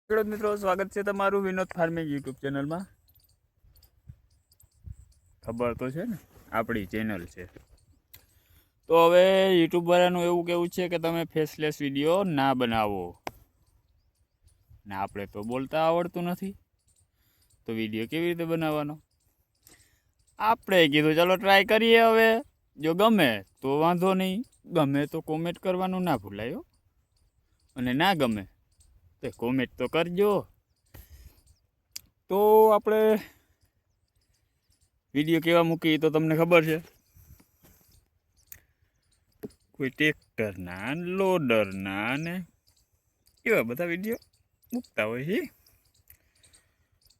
ખેડૂત મિત્રો, સ્વાગત છે તમારું વિનોદ ફાર્મિંગ યુટ્યુબ ચેનલમાં. ખબર તો છે ને, આપણી ચેનલ છે. તો હવે યુટ્યુબ વાળાનું એવું કેવું છે કે તમે ફેસલેસ વિડીયો ના બનાવો. ને આપણે તો બોલતા આવડતું નથી, તો વિડીયો કેવી રીતે બનાવવાનો? આપણે કીધું ચાલો ટ્રાય કરીએ. હવે જો ગમે તો વાંધો નહીં, ગમે તો કોમેન્ટ કરવાનું ના ભૂલાયો, અને ના ગમે તો કોમેન્ટ તો કરજો. તો આપણે વિડીયો કેવા મૂકી તો તમને ખબર છે. કોઈ ટ્રેક્ટરના, લોડરના ને એવા બધા વિડીયો મૂકતા હોય છે.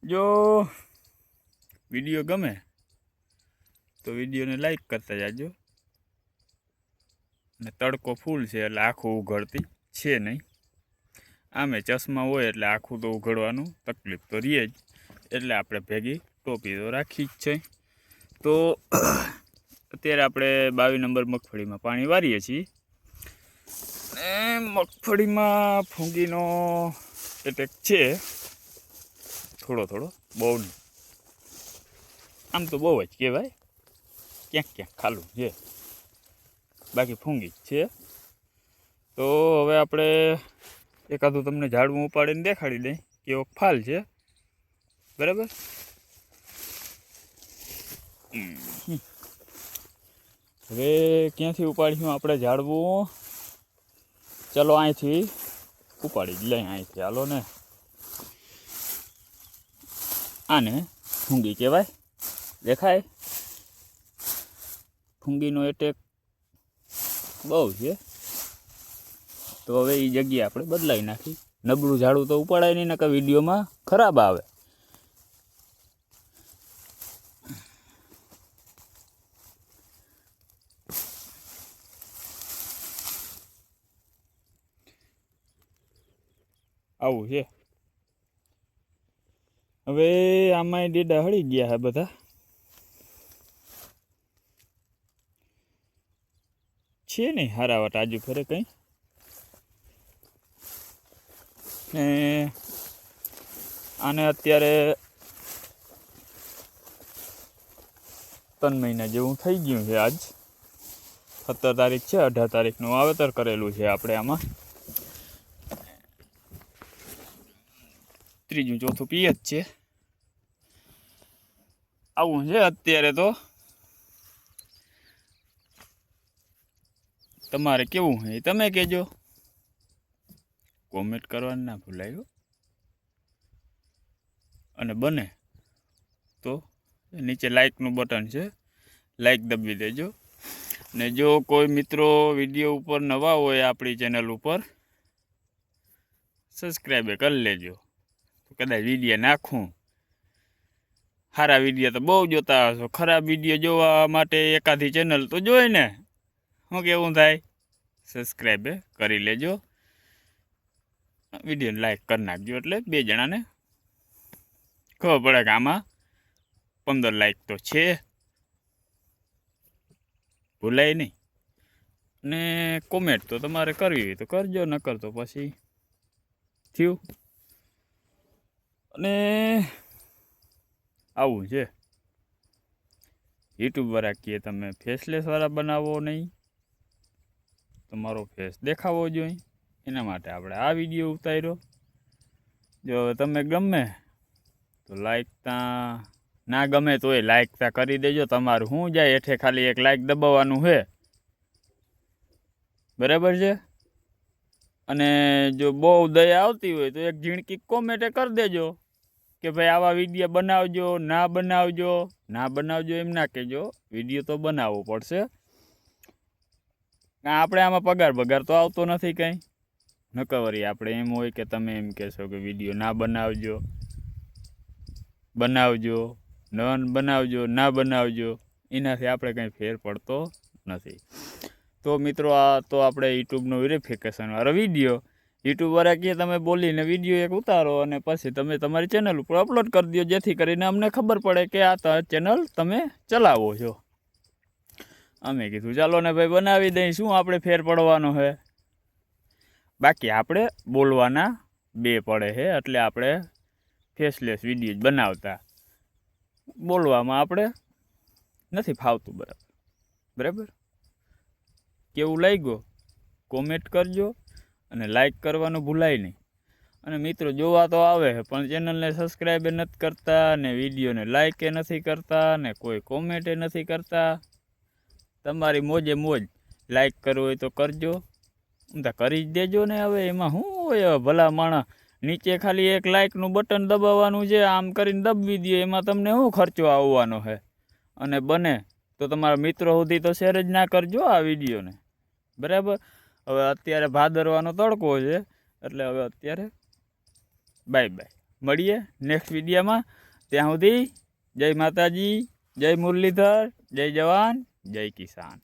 જો વિડીયો ગમે તો વિડીયોને લાઈક કરતા જાજો. અને તડકો ફૂલ છે એટલે આખું ઉઘડતી છે નહીં. આમે ચશ્મા હોય એટલે આખું તો ઉઘડવાનું તકલીફ તો રહે જ, એટલે આપણે ભેગી ટોપી તો રાખી જ છે. તો અત્યારે આપણે 22 નંબર મગફળીમાં પાણી વારીએ છીએ. ને મગફળીમાં ફૂંગીનો એટેક છે, થોડો થોડો, બહુ નહીં. આમ તો બહુ જ કહેવાય, ક્યાંક ક્યાંક ખાલું છે, બાકી ફૂંગી જ છે. તો હવે આપણે એકાદું તમને ઝાડવું ઉપાડીને દેખાડી દઈ કેવો ફાલ છે, બરાબર? હવે ક્યાંથી ઉપાડીશું આપણે ઝાડવું? ચલો અહીંથી ઉપાડી જ લઈ, અહીંથી હાલો ને. આને ફૂંગી કહેવાય, દેખાય? ફૂંગીનો એટેક બહુ છે. તો હવે એ જગ્યા આપણે બદલાવી નાખી. નબળું ઝાડું તો ઉપાડાય નહીં, નકર વિડીયોમાં ખરાબ આવે. આવું છે. હવે આમાં ડેડા હળી ગયા છે બધા. છે નહીં હારાવટ આજુ ફરે કંઈ. ને આને અત્યારે 3 મહિના જેવું થઈ ગયું છે. આજ 17 તારીખ છે, 18 તારીખનું વાવેતર કરેલું છે આપણે. આમાં 3જું 4થું પીએ જ છે. આવું છે અત્યારે. તો તમારે કેવું છે એ તમે કહેજો, કોમેન્ટ કરવાનું ના ભૂલાયો. અને બને તો નીચે લાઇકનું બટન છે, લાઇક દબી દેજો. ને જો કોઈ મિત્રો વિડીયો ઉપર નવા હોય આપણી ચેનલ ઉપર, સબસ્ક્રાઈબ કરી લેજો. તો કદાચ વિડીયો નાખું. સારા વિડીયો તો બહુ જોતા હશો, ખરાબ વિડીયો જોવા માટે એકાદી ચેનલ તો જોઈ ને. શું કેવું થાય? સબસ્ક્રાઈબ કરી લેજો, વિડીયોને લાઈક કરી નાખજો, એટલે 2 જણાને ખબર પડે કે આમાં 15 લાઈક તો છે. ભૂલાય નહીં. ને કોમેન્ટ તો તમારે કરવી હોય તો કરજો, નકર તો પછી થયું. અને આવું છે. યુટ્યુબવાળા કહે તમે ફેસલેસવાળા બનાવો નહીં, તમારો ફેસ દેખાવો જોઈએ. એના માટે આપણે આ વિડીયો ઉતાર્યો. જો તમે ગમે તો લાઈક તા, ના ગમે તો એ લાઈક તા કરી દેજો. તમારું શું જાય, હેઠે ખાલી એક લાઈક દબાવવાનું છે, બરાબર છે? અને જો બહુ દયા આવતી હોય તો એક ઝીણકી કોમેન્ટ કરી દેજો કે ભાઈ આવા વિડીયો બનાવજો, ના બનાવજો. ના બનાવજો એમ ના કહેજો, વિડીયો તો બનાવવો પડશે. આપણે આમાં પગાર તો આવતો નથી કંઈ. નકવરી આપણે એમ હોય કે તમે એમ કહેશો કે વિડીયો ના બનાવજો, બનાવજો, ન બનાવજો, ના બનાવજો. એનાથી આપણે કંઈ ફેર પડતો નથી. તો મિત્રો, આ તો આપણે યુટ્યુબનો વેરિફિકેશનવાળો વિડીયો. યુટ્યુબવાળા કહે તમે બોલીને વિડીયો એક ઉતારો અને પછી તમે તમારી ચેનલ ઉપર અપલોડ કરી દો, જેથી કરીને અમને ખબર પડે કે આ ચેનલ તમે ચલાવો છો. અમે કીધું ચાલો ને ભાઈ બનાવી દઈ, શું આપણે ફેર પડવાનો છે? બાકી આપણે બોલવાના બે પડે છે, એટલે આપણે ફેસલેસ વિડીયો જ બનાવતા. બોલવામાં આપણે નથી ફાવતું બરાબર. કેવું લાગ્યું કોમેન્ટ કરજો અને લાઈક કરવાનું ભૂલાય નહીં. અને મિત્રો જોવા તો આવે છે પણ ચેનલને સબસ્ક્રાઈબ નથી કરતા ને વિડીયોને લાઈક નથી કરતા ને કોઈ કોમેન્ટે નથી કરતા. તમારી મોજે મોજ, લાઈક કરવું હોય તો કરજો, તો કરી જ દેજો ને. હવે એમાં શું હોય, ભલા માણસ નીચે ખાલી એક લાઈકનું બટન દબાવવાનું છે, આમ કરીને દબાવી દો, એમાં તમને શું ખર્ચો આવવાનો છે. અને બને તો તમારા મિત્રો સુધી તો શેર જ ના કરજો આ વિડીયોને બરાબર. હવે અત્યારે ભાદરવાનો તડકો છે એટલે હવે અત્યારે બાય. મળીએ નેક્સ્ટ વિડીયોમાં. ત્યાં સુધી જય માતાજી, જય મુરલીધર, જય જવાન, જય કિસાન.